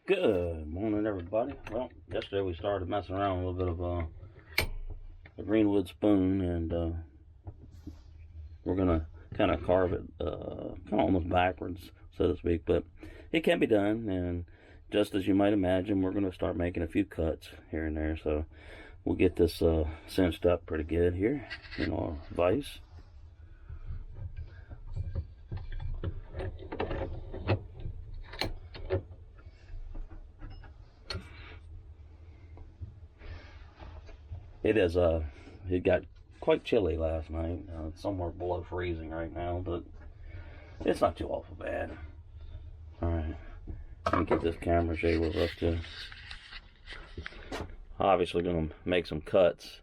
Good morning, everybody. Well, yesterday we started messing around with a little bit of the Greenwood spoon, and we're gonna kind of carve it, kind of almost backwards, so to speak. But it can be done, and just as you might imagine, we're gonna start making a few cuts here and there. So we'll get this cinched up pretty good here in our vise. It got quite chilly last night. It's somewhere below freezing right now, but it's not too awful bad. Alright, let me get this camera shaver up to. Obviously gonna make some cuts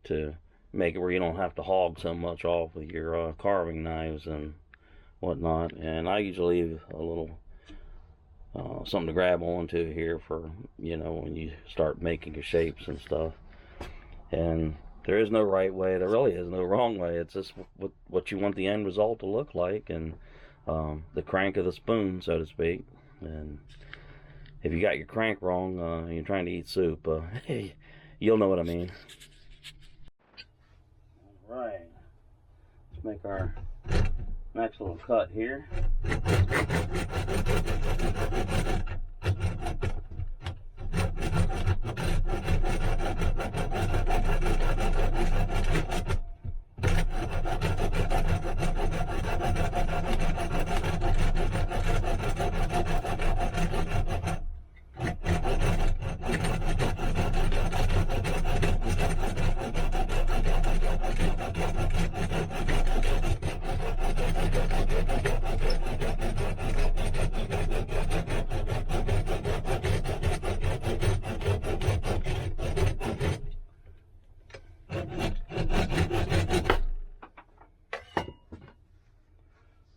to make it where you don't have to hog so much off with your carving knives and whatnot. And I usually leave a little something to grab onto here for, when you start making your shapes and stuff. And there is no right way, there really is no wrong way. It's just what you want the end result to look like, and the crank of the spoon, so to speak. And if you got your crank wrong and you're trying to eat soup, you'll know what I mean. Alright, let's make our next little cut here.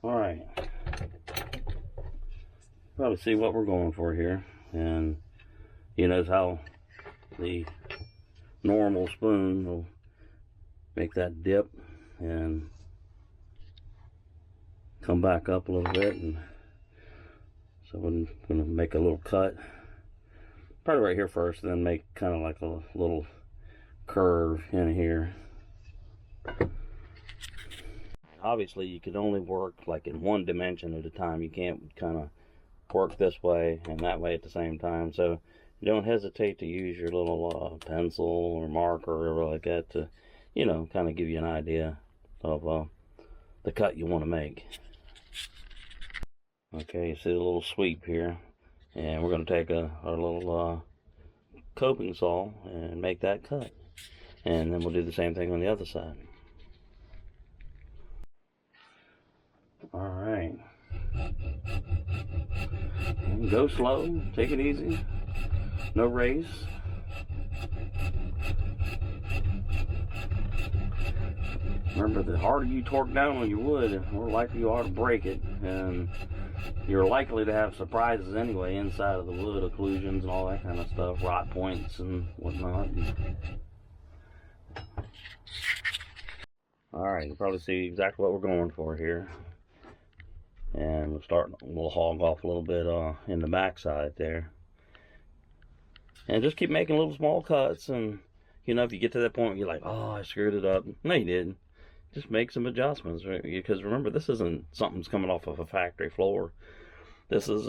Alright, probably see what we're going for here, and you notice how the normal spoon will make that dip and come back up a little bit. And so I'm going to make a little cut probably right here first, then make kind of like a little curve in here. Obviously you can only work like in one dimension at a time. You can't kind of work this way and that way at the same time. So don't hesitate to use your little pencil or marker or whatever like that to, kind of give you an idea of the cut you want to make. Okay, you see the little sweep here, and we're going to take our little coping saw and make that cut, and then we'll do the same thing on the other side. Alright, go slow, take it easy, no race. Remember, the harder you torque down on your wood, the more likely you are to break it, and you're likely to have surprises anyway inside of the wood, occlusions and all that kind of stuff, rot points and whatnot. Alright, you can probably see exactly what we're going for here. And we'll hog off a little bit in the back side there. And just keep making little small cuts, and if you get to that point where you're like, oh, I screwed it up. No, you didn't. Just make some adjustments, right? Because remember, this isn't something's coming off of a factory floor. This is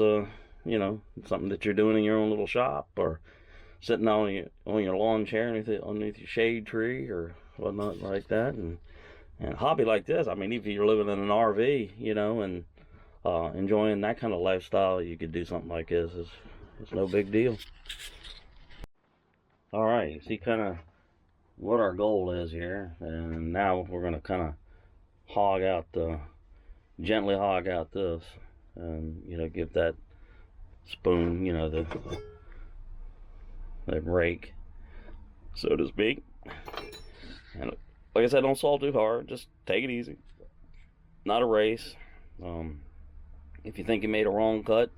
something that you're doing in your own little shop, or sitting on your lawn chair underneath your shade tree or whatnot like that. And a hobby like this, I mean, if you're living in an RV, and enjoying that kind of lifestyle, you could do something like this. It's no big deal. Alright, you see kind of what our goal is here, and now we're going to kind of gently hog out this, and give that spoon, the rake, so to speak. And like I said, don't saw too hard, just take it easy, not a race. If you think you made a wrong cut,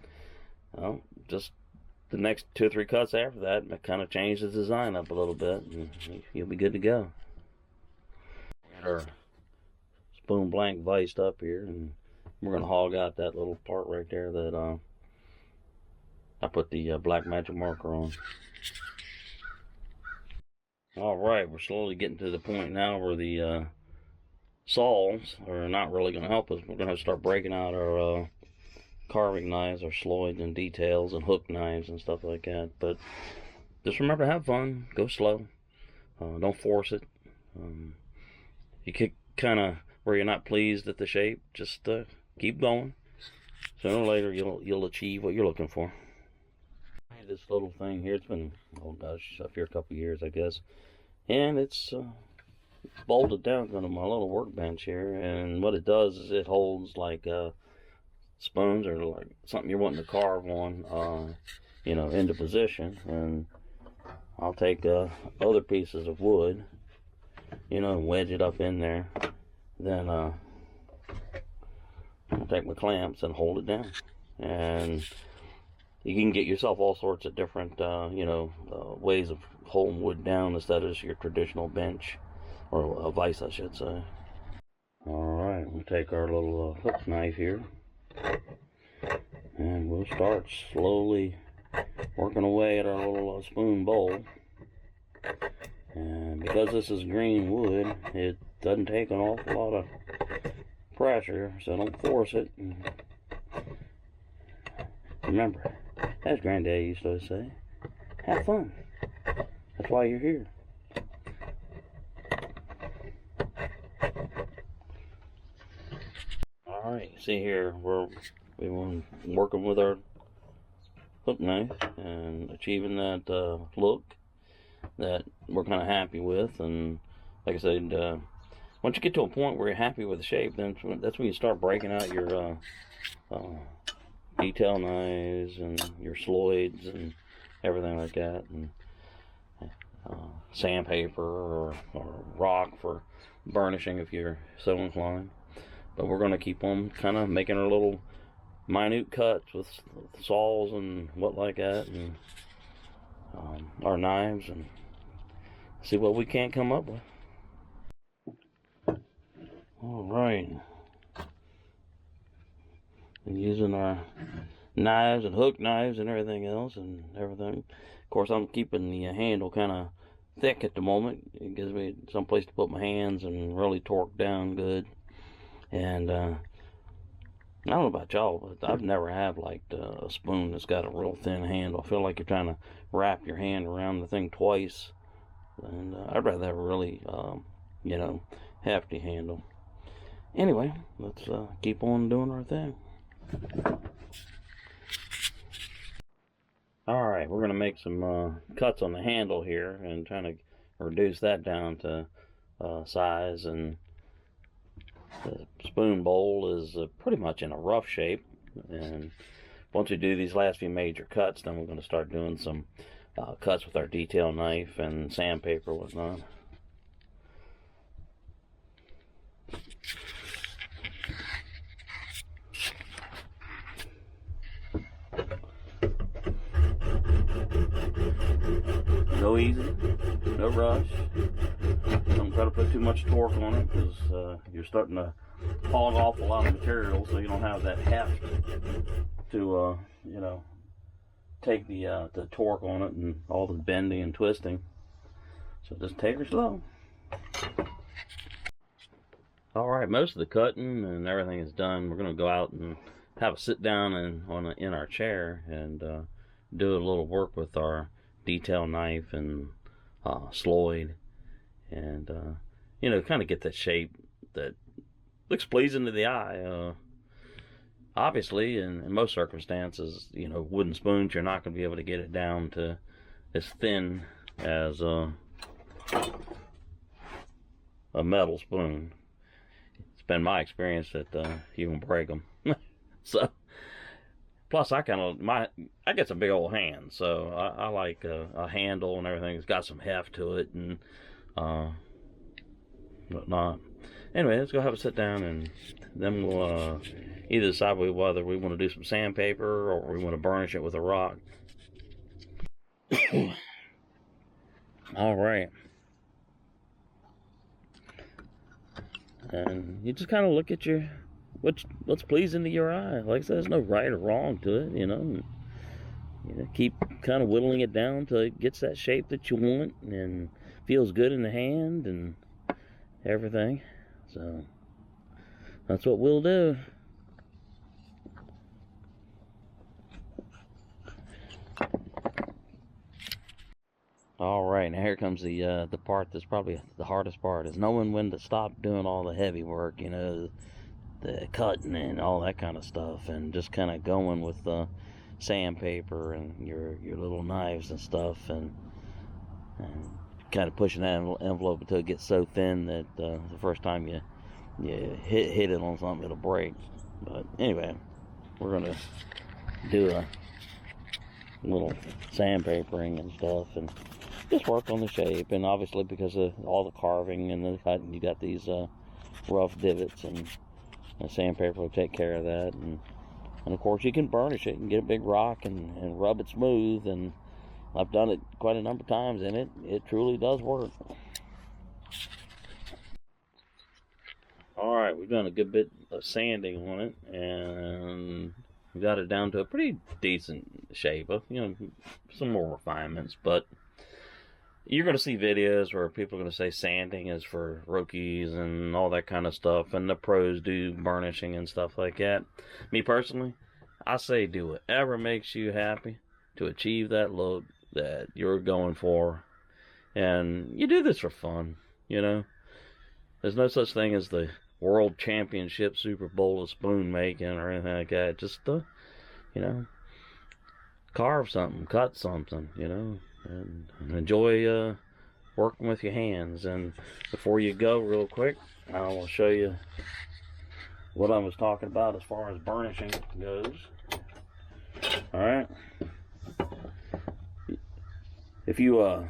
just the next 2 or 3 cuts after that kind of change the design up a little bit, and you'll be good to go. Got our spoon blank viced up here, and we're going to hog out that little part right there that I put the black magic marker on. Alright, we're slowly getting to the point now where the saws are not really going to help us. We're going to start breaking out our carving knives, our sloids and details and hook knives and stuff like that. But just remember to have fun, go slow, don't force it. You kick kind of where you're not pleased at the shape, just keep going. Sooner or later you'll achieve what you're looking for. This little thing here, it's been, oh gosh, up here a couple years I guess, and it's bolted down to my little workbench here, and what it does is it holds like spoons or like something you're wanting to carve on, you know, into position. And I'll take other pieces of wood, you know, and wedge it up in there. Then I'll take my clamps and hold it down. And you can get yourself all sorts of different, you know, ways of holding wood down instead of just your traditional bench, or a vise, I should say. Alright, we'll take our little hook knife here, and we'll start slowly working away at our little spoon bowl. And because this is Greenwood, it doesn't take an awful lot of pressure, so don't force it. And remember, as Granddad used to say, have fun. That's why you're here. Alright, see here, we've been working with our hook knife and achieving that look that we're kind of happy with. And like I said, once you get to a point where you're happy with the shape, then that's when you start breaking out your detail knives and your sloids and everything like that, and sandpaper or rock for burnishing if you're so inclined. But we're going to keep on kind of making our little minute cuts with saws and what like that, and our knives, and see what we can't come up with. Alright, and using our knives and hook knives and everything else and everything. Of course, I'm keeping the handle kind of thick at the moment. It gives me some place to put my hands and really torque down good. And I don't know about y'all, but I've never had like a spoon that's got a real thin handle. I feel like you're trying to wrap your hand around the thing twice, and I'd rather have a really, you know, hefty handle. Anyway, let's keep on doing our thing. Alright, we're going to make some cuts on the handle here and trying to reduce that down to size. And the spoon bowl is pretty much in a rough shape, and once we do these last few major cuts, then we're going to start doing some cuts with our detail knife and sandpaper and whatnot. Go easy, no rush. Don't try to put too much torque on it, because you're starting to hog off a lot of material, so you don't have that heft to, you know, take the torque on it and all the bending and twisting. So just take her slow. Alright, most of the cutting and everything is done. We're going to go out and have a sit down in our chair and do a little work with our detail knife and sloid, and you know, kind of get that shape that looks pleasing to the eye. Obviously, in most circumstances, you know, wooden spoons, you're not going to be able to get it down to as thin as a metal spoon. It's been my experience that you can break them. So, plus I get some big old hands, so I like a handle and everything. It's got some heft to it and whatnot. Anyway, let's go have a sit down, and then we'll either decide whether we want to do some sandpaper or we want to burnish it with a rock. All right. And you just kind of look at what's pleasing to your eye. Like I said, there's no right or wrong to it, you know. you know, keep kind of whittling it down till it gets that shape that you want and feels good in the hand and everything. So that's what we'll do. All right, now here comes the part that's probably the hardest part, is knowing when to stop doing all the heavy work, you know, the cutting and all that kind of stuff, and just kind of going with the sandpaper and your little knives and stuff, and kind of pushing that envelope until it gets so thin that the first time you hit it on something, it'll break. But anyway, we're gonna do a little sandpapering and stuff, and just work on the shape. And obviously, because of all the carving and the cutting, you got these rough divots, and the sandpaper will take care of that. And of course, you can burnish it and get a big rock and rub it smooth. And I've done it quite a number of times, and it truly does work. All right, we've done a good bit of sanding on it, and we got it down to a pretty decent shape. You know, some more refinements, but you're going to see videos where people are going to say sanding is for rookies and all that kind of stuff, and the pros do burnishing and stuff like that. Me personally, I say do whatever makes you happy to achieve that look that you're going for. And you do this for fun, you know. There's no such thing as the World Championship Super Bowl of spoon making or anything like that. Just, you know, carve something, cut something, you know, and enjoy working with your hands. And before you go, real quick, I will show you what I was talking about as far as burnishing goes. Alright. If you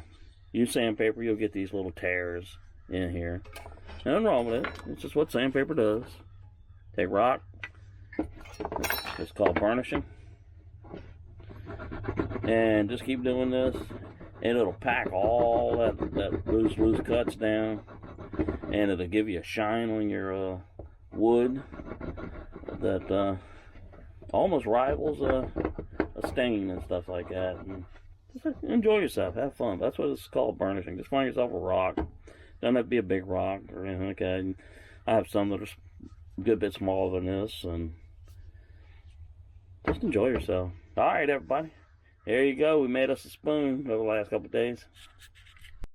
use sandpaper, you'll get these little tears in here. Nothing wrong with it. It's just what sandpaper does. Take rock. It's called burnishing. And just keep doing this, and it'll pack all that loose cuts down, and it'll give you a shine on your wood that almost rivals a stain and stuff like that. And just enjoy yourself, have fun. That's what it's called, burnishing. Just find yourself a rock. Doesn't have to be a big rock or anything like that. I have some that are a good bit smaller than this, and just enjoy yourself. All right, everybody. There you go. We made us a spoon over the last couple of days.